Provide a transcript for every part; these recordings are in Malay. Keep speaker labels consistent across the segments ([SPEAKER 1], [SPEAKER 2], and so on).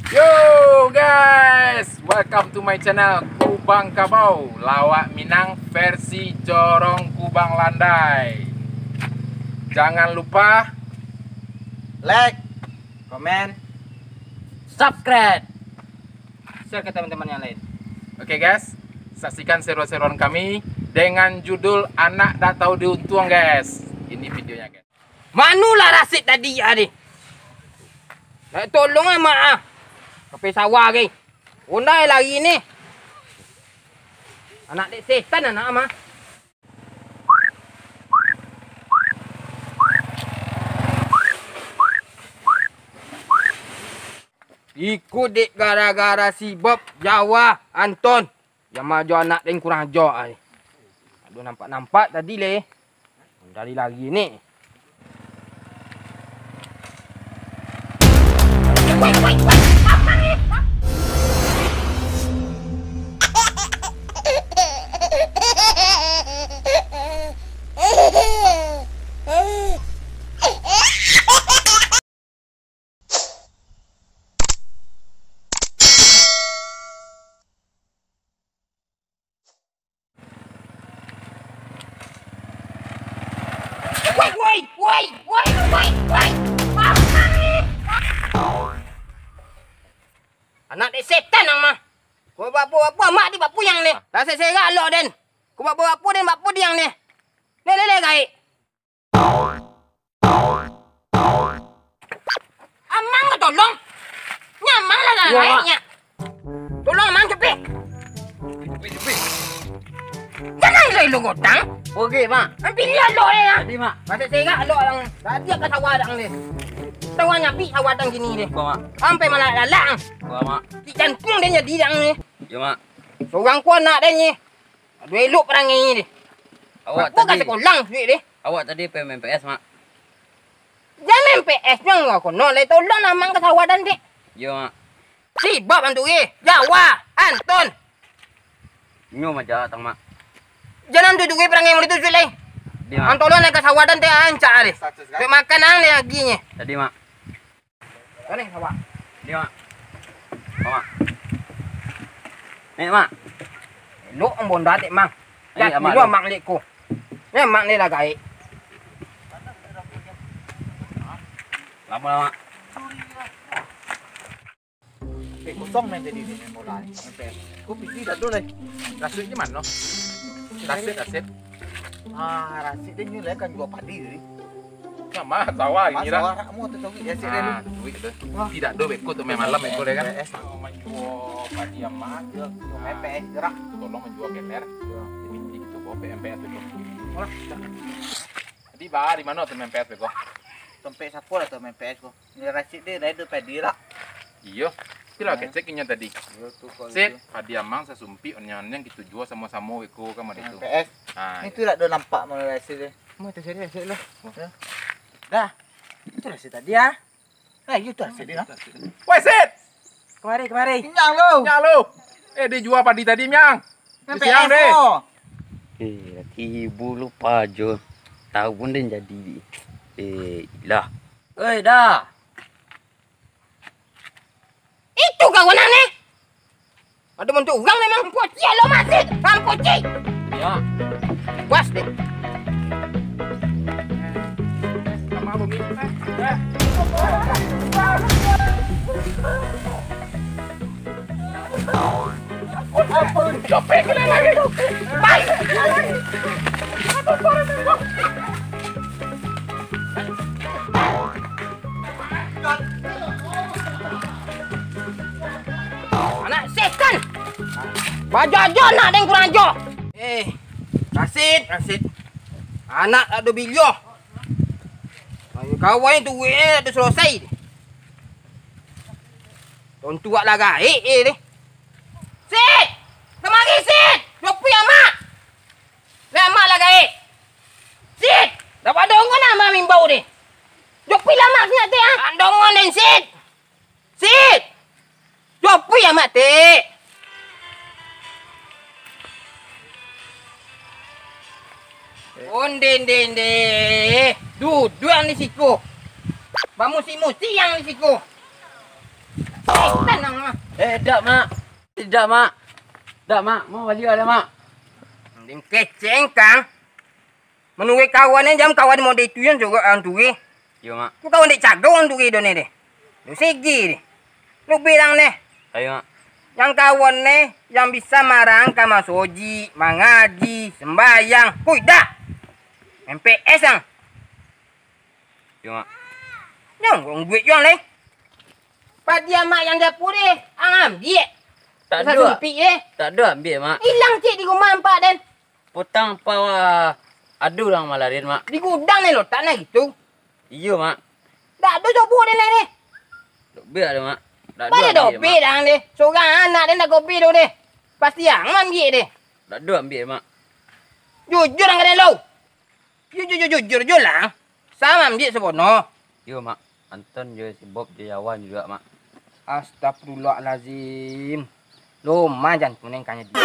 [SPEAKER 1] Yo guys, welcome to my channel Kubang Kabau, lawak Minang versi Jorong Kubang Landai. Jangan lupa
[SPEAKER 2] like, komen, subscribe, share ke teman-teman yang lain.
[SPEAKER 1] Oke guys, saksikan seru-seruan kami dengan judul Anak Tak Tahu Diuntung guys. Ini videonya guys.
[SPEAKER 2] Manulah Rasid tadi ni. Nak tolong mak ah. Kape sawah ke. Undai lagi ni. Anak dek setan anak mah. Ikut dek gara-gara si Bob Jawa Anton. Yang maju anak dan kurang ajar ai. Aduh nampak-nampak tadi le. Dari lagi ni. Wait. Apa ni? Wait. Apa ni? Anak dek setan nang mah. Kau buat apa mak di bapu yang ni. Tak saya galak den. Kau buat apa den bapu dia yang ni. Le gai. Amang kau tolong. Nyamang lah gai. Tolong amang cepet. Cepet. Jangan lu gotang. Okey, mak. Ambil dia lo ya. Tadi, mak. Masa saya galak yang tadi ke sawah dang ni. Sawah nyapi sawah dang sini ni.
[SPEAKER 3] Mak.
[SPEAKER 2] Sampai malah lalang.
[SPEAKER 3] Mak.
[SPEAKER 2] Di jantung dia jadi dang ni.
[SPEAKER 3] Ya, Mak.
[SPEAKER 2] Seorang ku anak dia ni. Aduh elok perang ni.
[SPEAKER 3] Awak
[SPEAKER 2] Kau
[SPEAKER 3] tadi
[SPEAKER 2] kasi kolang duit dia.
[SPEAKER 3] Awak tadi main PS, Mak.
[SPEAKER 2] Jangan main PS yang aku no le tolong namang ke sawah dan dek.
[SPEAKER 3] Ya, Mak.
[SPEAKER 2] Si Bob bantu Jawa Anton.
[SPEAKER 3] Nyo maja tang, Mak.
[SPEAKER 2] Jangan duduk perang yang itu sulai.
[SPEAKER 3] Di, Mak.
[SPEAKER 2] Antolon naik ke sawah dan teh ancak ni. Dek makan ang le lagi ni.
[SPEAKER 3] Tadi, Mak.
[SPEAKER 2] Ni sawah.
[SPEAKER 3] Di, Mak. Mak. Nih, Mak.
[SPEAKER 2] Elok ambon dah dek mang.
[SPEAKER 3] Ini,
[SPEAKER 2] Dah
[SPEAKER 3] Mak,
[SPEAKER 2] dua
[SPEAKER 3] lu.
[SPEAKER 2] mang lekku. Ni mang ni lah gai.
[SPEAKER 3] Lama, Mak.
[SPEAKER 4] Kosong main jadi ni mulai. Aku pergi dah dulu ni.
[SPEAKER 1] Rasidnya mana? Rasid.
[SPEAKER 4] Rasid dia nyulai kan jual padi ni.
[SPEAKER 1] Sama sawah ini
[SPEAKER 4] Masa
[SPEAKER 1] dah.
[SPEAKER 4] orang mu tu tahu ya sih dia.
[SPEAKER 1] Duit tu. Tidak do beko tu main malam beko dia kan.
[SPEAKER 4] PS.
[SPEAKER 1] Menjual padi emas,
[SPEAKER 4] PS gerak.
[SPEAKER 1] tolong menjual geler. Diminti gitu bawa PMPS beko. Olah. Tadi di mana tu main PS beko?
[SPEAKER 4] Sampai siapa lah tu main PS ko. Ni Rasid dia dah ada padi lah.
[SPEAKER 1] Iyo. Kira kecekinya tadi. Set, padi amang sesumpi onyan kita jual sama-sama beko kan ada itu.
[SPEAKER 4] PS.
[SPEAKER 1] Ah.
[SPEAKER 4] Itu lah dah nampak mana Rasid dia.
[SPEAKER 2] Mu tu seri Rasid lah.
[SPEAKER 4] Dah. Itu Rasid tadi ah. Itu Rasid dia.
[SPEAKER 1] Woi, Set.
[SPEAKER 2] Kemari.
[SPEAKER 4] Kenyang lu.
[SPEAKER 1] Ya lu. Dia jual padi tadi, Miang.
[SPEAKER 4] Main
[SPEAKER 1] Siang
[SPEAKER 4] PS
[SPEAKER 1] deh.
[SPEAKER 4] ko.
[SPEAKER 3] Ibu lupa jo. Tahu pun dia jadi. Lah. Dah.
[SPEAKER 2] Itu kawan ni. Ada bentuk orang memang poci lo masih. Kamu poci.
[SPEAKER 3] Ya.
[SPEAKER 2] Was dek.
[SPEAKER 1] Sama bumi. Copek kena lagi.
[SPEAKER 2] Baik. Anak setan. Baja-baja nak dan kurang ajar. Rasid. Anak ada bilio. Kawan tu ada selesai. Tontu buat laga. Ni. Sid! Kemari Sid! Jopi amak. Lah mak laga Sid! Dapat dongon nama mimbau ni. Jopi lama nak teh ah. Dongon den Sid! Jopi amak teh. Ondende. Duduk yang di siku. Bamusi-musi yang di siku. Setan
[SPEAKER 3] Dak mak. Tidak mak. Dak mak, mau balik ada mak.
[SPEAKER 2] Dim keceng kang. Menunggu kawannya jam kawan mau itu yang juga antui.
[SPEAKER 3] Yo mak.
[SPEAKER 2] Ku kawan dek cagong antui do deh. Lu segi deh. Lu bilang nih.
[SPEAKER 3] Ayo mak.
[SPEAKER 2] Yang kawan nih yang bisa marang kama soji, mangaji, sembayang. Kuy dah. MPS ang.
[SPEAKER 3] Yo mak.
[SPEAKER 2] Yang gong duit yang nih. Padia mak yang dapur deh. Angam dia.
[SPEAKER 3] Tak
[SPEAKER 2] Pasal
[SPEAKER 3] ada.
[SPEAKER 2] sempit deh.
[SPEAKER 3] Tak ada ambil mak.
[SPEAKER 2] Hilang cik di rumah empat dan.
[SPEAKER 3] Potang pawa. Adu lang malarin mak.
[SPEAKER 2] Di gudang nih lo tak nak gitu.
[SPEAKER 3] Iyo mak.
[SPEAKER 2] Tak ada coba deh nih.
[SPEAKER 3] Dobe ada mak. Tak
[SPEAKER 2] Pada
[SPEAKER 3] ada
[SPEAKER 2] dope dah deh. Seorang anak dia nak kopi tu deh. Pasti yang ambil deh.
[SPEAKER 3] Tak ada ambil mak.
[SPEAKER 2] Jujur ang kalian lo. Jujur lah. Sama ambil sebono.
[SPEAKER 3] Yo mak. Anton juga si Bob di Yawan juga mak.
[SPEAKER 2] Astagfirullahalazim. Loma jangan puning kanya dia.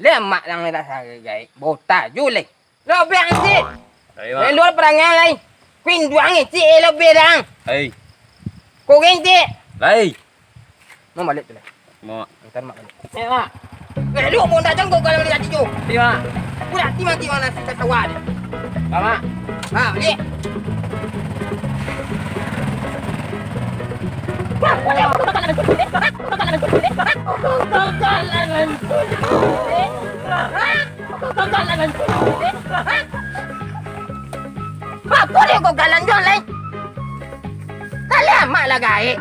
[SPEAKER 2] Lemak lang nila sa gay. Bota julek. Lo biang sit.
[SPEAKER 3] Ayo
[SPEAKER 2] May
[SPEAKER 3] mak.
[SPEAKER 2] luar perangan lain. Pinduang iti lo berang.
[SPEAKER 3] Hey.
[SPEAKER 2] Kugin ti.
[SPEAKER 3] Lai.
[SPEAKER 2] Mau balik tu lah.
[SPEAKER 3] Mau.
[SPEAKER 2] Ntar mak balik. Eh mak. Lu mau datang kau kalau lihat itu.
[SPEAKER 3] Iya mak.
[SPEAKER 2] Udah mati mana si sawah dia.
[SPEAKER 3] Mak.
[SPEAKER 2] Ah, balik. Apa dia kau galan jual lain? Kalian mak lah gaik.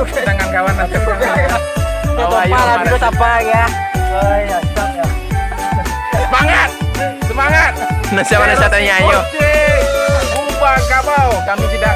[SPEAKER 1] Dengan kawan nanti.
[SPEAKER 4] Bawa apa ya? Oh ya, stop ya.
[SPEAKER 1] Nasihat-nasihatnya ayo. Ubah kabau. Kami tidak